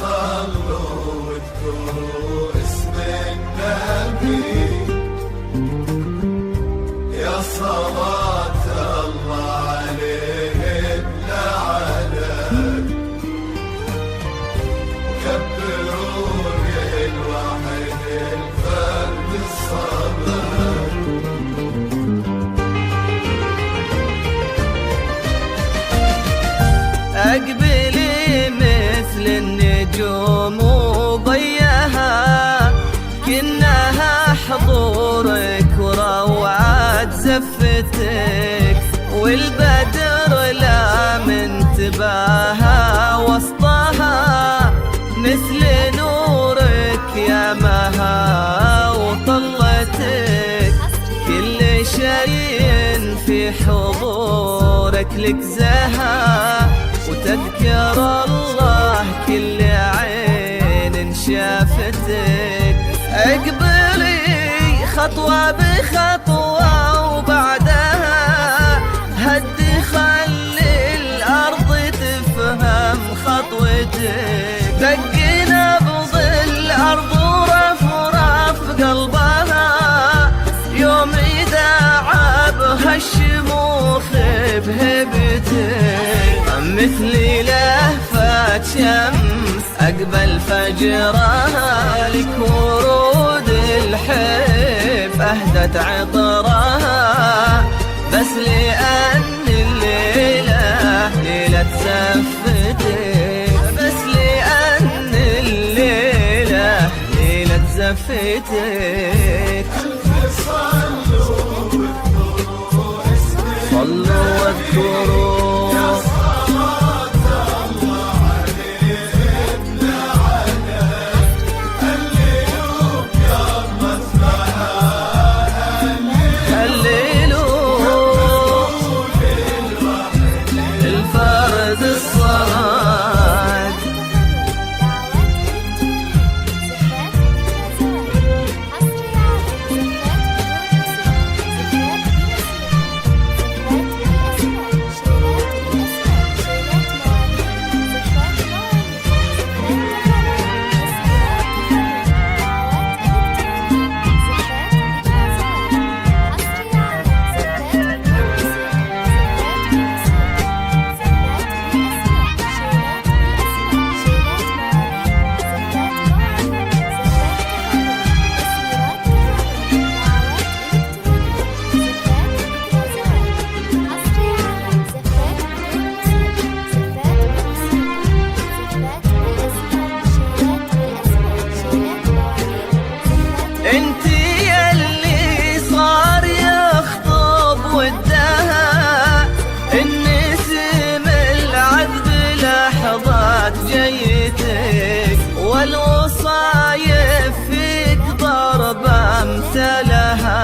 صلوا واذكروا اسم النبي، يا صلاة الله عليه لعلك، وكبروا للوحيد الفرد الصبر. أقبلي مثل النجوم وضيها، كنها حضورك وروعة زفتك، والبدر لا من تباها وسطها، مثل نورك يا مها وطلتك، كل شيء في حضورك لك زها، وتذكر الله كل عين شافتك. اقبلي خطوة بخطوة وبعدها هدي خلي الأرض تفهم خطوتك، دق نبض الأرض ورفرف قلبها، يوم يداعبها الشموخ بهبتك، مثلي لهفة شمس أقبل فجرها، لك ورود الحب أهدت عطرها، بس لأن الليلة ليلة زفتك، بس لأن الليلة ليلة زفتك. صلوا واذكروا انتي يلي صار يخطب ودها، النسم العذب لحظات جيتك، والوصايف فيك ضرب امثالها،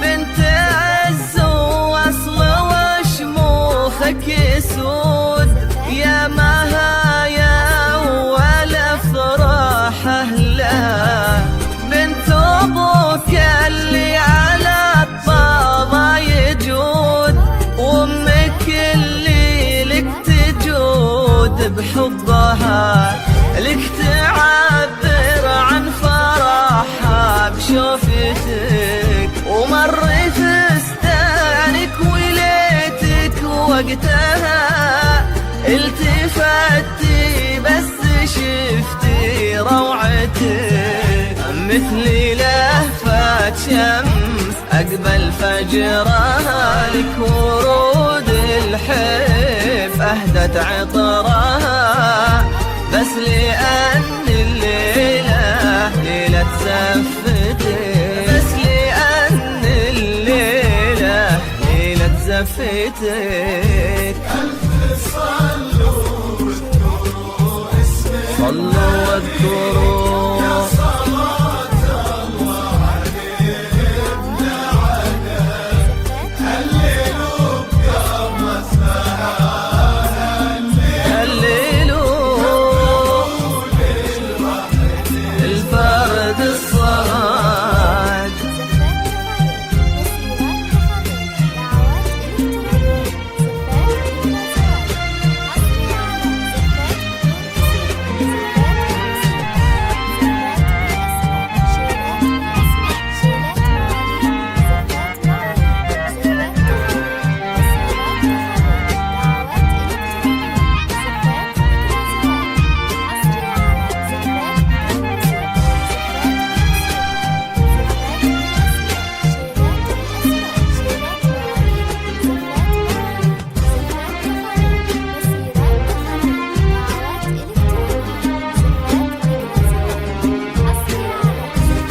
بنت عز واصل وشموخك يسود، يا مهايا ولا افراح اهلها، أبوك اللي على الطابة يجود، وأمك اللي لك تجود بحبها، لك تعبر عن فرحها بشوفتك، ومر فستانك وليتك وقتها، التفتي بس شفتي روعتك، روعتك، مثلي لهفة شمس أقبل فجرها، لك ورود الحب أهدت عطرها، بس لأن الليلة ليلة زفتك، بس لأن الليلة ليلة زفتك. صلوا واذكروا اسمك، صلوا واذكروا يا صلاة الله عليه ابدعنا، هللوا بيوم اسمها، هللوا الفرد الصاد.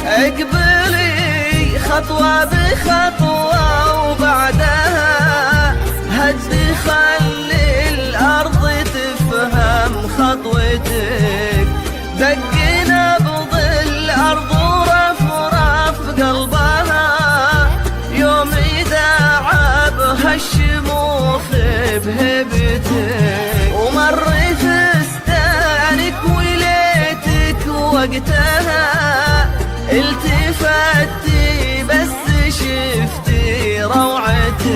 اقبلي خطوة بخطوة وبعدها هدي، خلي الأرض تفهم خطوتك، دق نبض الأرض ورفرف قلبها، يوم يداعبها الشموخ بهبتك، ومر فستانك وليتك وقتها، التفتي بس شفتي روعتك،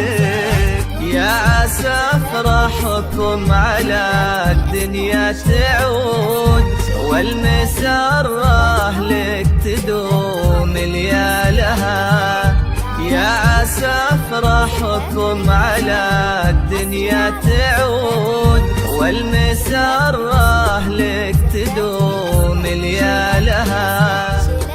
يا عسى افرحكم على الدنيا تعود، والمسرة لك تدوم ليالها، يا عسى افرحكم على الدنيا تعود، والمسرة لك تدوم ليالها،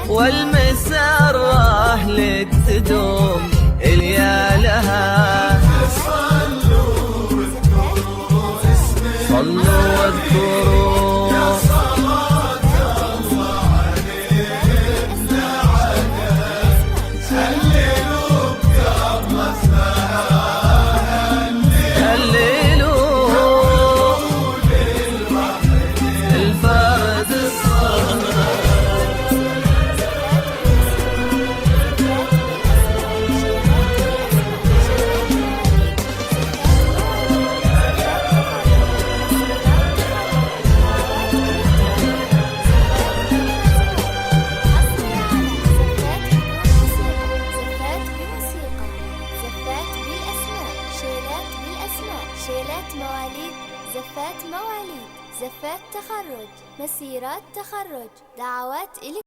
والمسرة لك تدوم ليالها. صلوا واذكروا اسمك، صلوا واذكروا يا صلاة الله عليه ابدعنا، هللوا بيوم اسمها، هللوا الفرد الصاد. شيلات مواليد، زفات مواليد، زفات تخرج، مسيرات تخرج، دعوات إلى